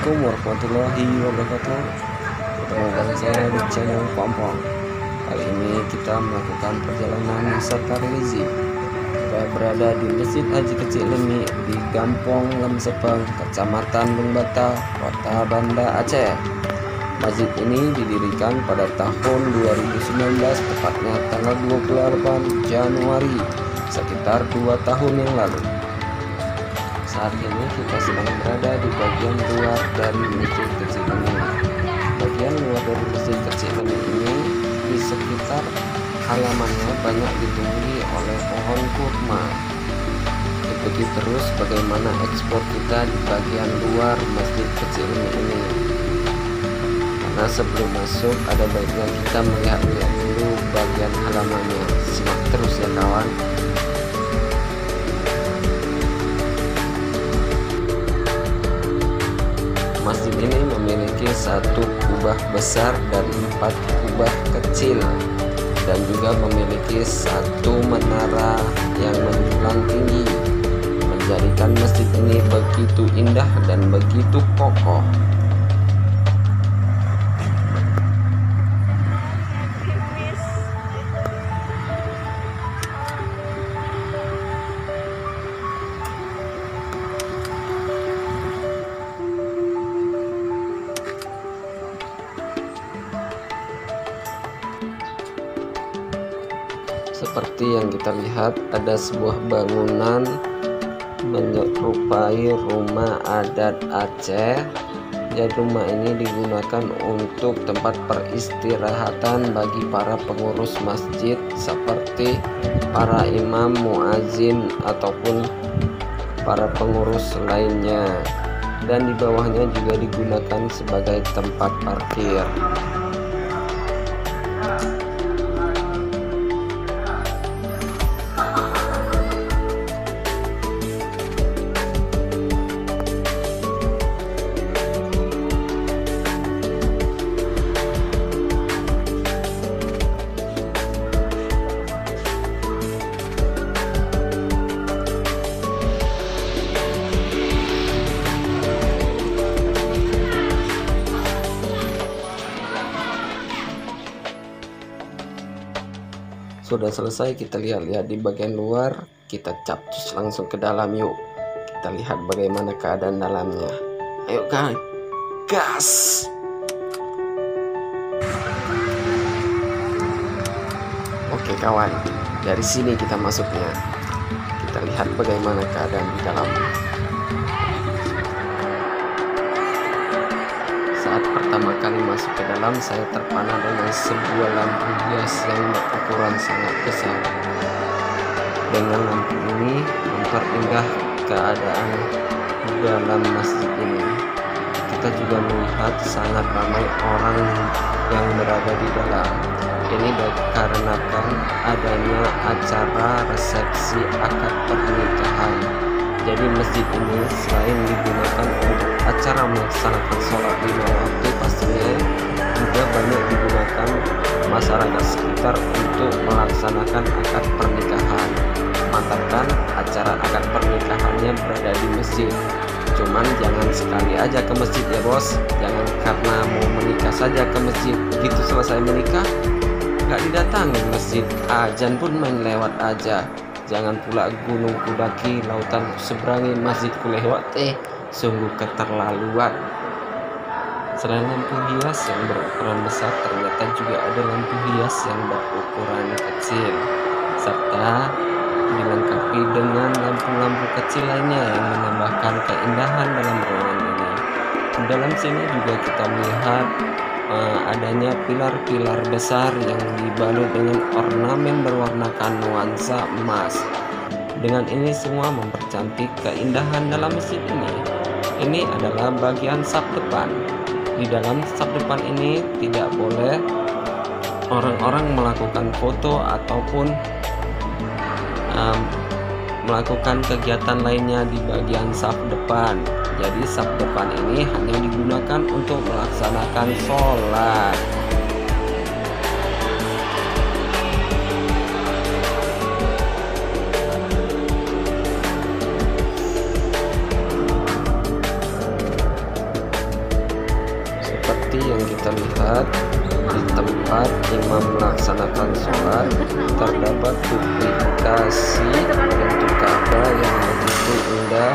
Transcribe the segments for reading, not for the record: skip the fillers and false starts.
Assalamualaikum warahmatullahi wabarakatuh. Ketemu dengan saya di channel Pompong. Kali ini kita melakukan perjalanan wisata religi. Kita berada di Masjid Haji Kecil Lemi di Gampong Lemsepeng, Kecamatan Lungbata, Kota Banda Aceh. Masjid ini didirikan pada tahun 2019, tepatnya tanggal 28 Januari, sekitar 2 tahun yang lalu. Saat ini kita sedang berada di bagian luar dari masjid kecil ini. Bagian luar dari masjid kecil ini di sekitar halamannya banyak ditumbuhi oleh pohon kurma. Ikuti terus bagaimana ekspor kita di bagian luar masjid kecil ini. Karena sebelum masuk ada baiknya kita melihat-lihat dulu bagian halamannya. Simak terus ya kawan. Masjid ini memiliki 1 kubah besar dan 4 kubah kecil, dan juga memiliki 1 menara yang menjulang tinggi, menjadikan masjid ini begitu indah dan begitu kokoh. Seperti yang kita lihat, ada sebuah bangunan menyerupai rumah adat Aceh. Dan rumah ini digunakan untuk tempat peristirahatan bagi para pengurus masjid seperti para imam, muazin, ataupun para pengurus lainnya. Dan di bawahnya juga digunakan sebagai tempat parkir. Sudah selesai kita lihat-lihat di bagian luar, kita capcus langsung ke dalam yuk. Kita lihat bagaimana keadaan dalamnya. Ayo kan, gas! Oke kawan, dari sini kita masuknya. Kita lihat bagaimana keadaan di dalam. Saat pertama kali masuk ke dalam, saya terpana dengan sebuah lampu hias yang berukuran sangat besar. Dengan lampu ini memperindah keadaan di dalam masjid ini. Kita juga melihat sangat ramai orang yang berada di dalam. Ini dikarenakan adanya acara resepsi akad pernikahan. Jadi masjid ini selain digunakan untuk acara melaksanakan sholat 5 waktu, pastinya juga banyak digunakan masyarakat sekitar untuk melaksanakan akad pernikahan. Mantapkan acara akad pernikahannya berada di masjid. Cuman jangan sekali aja ke masjid ya bos. Jangan karena mau menikah saja ke masjid, begitu selesai menikah gak didatangi masjid, azan pun main lewat aja. Jangan pula gunung kudaki, lautan seberangi, masjid kulewat, sungguh keterlaluan. Selain lampu hias yang berukuran besar, ternyata juga ada lampu hias yang berukuran kecil, serta dilengkapi dengan lampu-lampu kecil lainnya yang menambahkan keindahan dalam ruangan ini. Di dalam sini juga kita melihat adanya pilar-pilar besar yang dibalut dengan ornamen berwarnakan nuansa emas. Dengan ini semua mempercantik keindahan dalam masjid ini. Ini adalah bagian saf depan. Di dalam saf depan ini tidak boleh orang-orang melakukan foto ataupun melakukan kegiatan lainnya di bagian saf depan. Jadi saf depan ini hanya digunakan untuk melaksanakan sholat. seperti yang kita lihat, di tempat imam melaksanakan sholat terdapat duplikasi bentuk Ka'bah yang begitu indah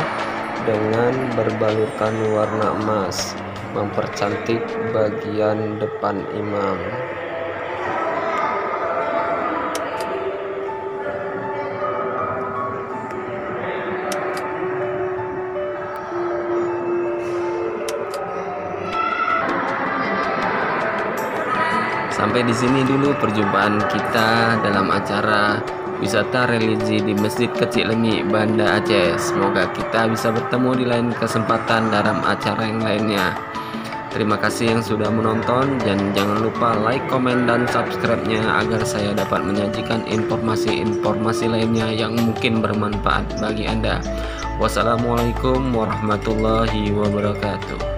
dengan berbalurkan warna emas, mempercantik bagian depan imam. Sampai di sini dulu perjumpaan kita dalam acara wisata religi di Masjid Kecik Lengi, Banda Aceh. Semoga kita bisa bertemu di lain kesempatan dalam acara yang lainnya. Terima kasih yang sudah menonton, dan jangan lupa like, komen, dan subscribe-nya agar saya dapat menyajikan informasi-informasi lainnya yang mungkin bermanfaat bagi Anda. Wassalamualaikum warahmatullahi wabarakatuh.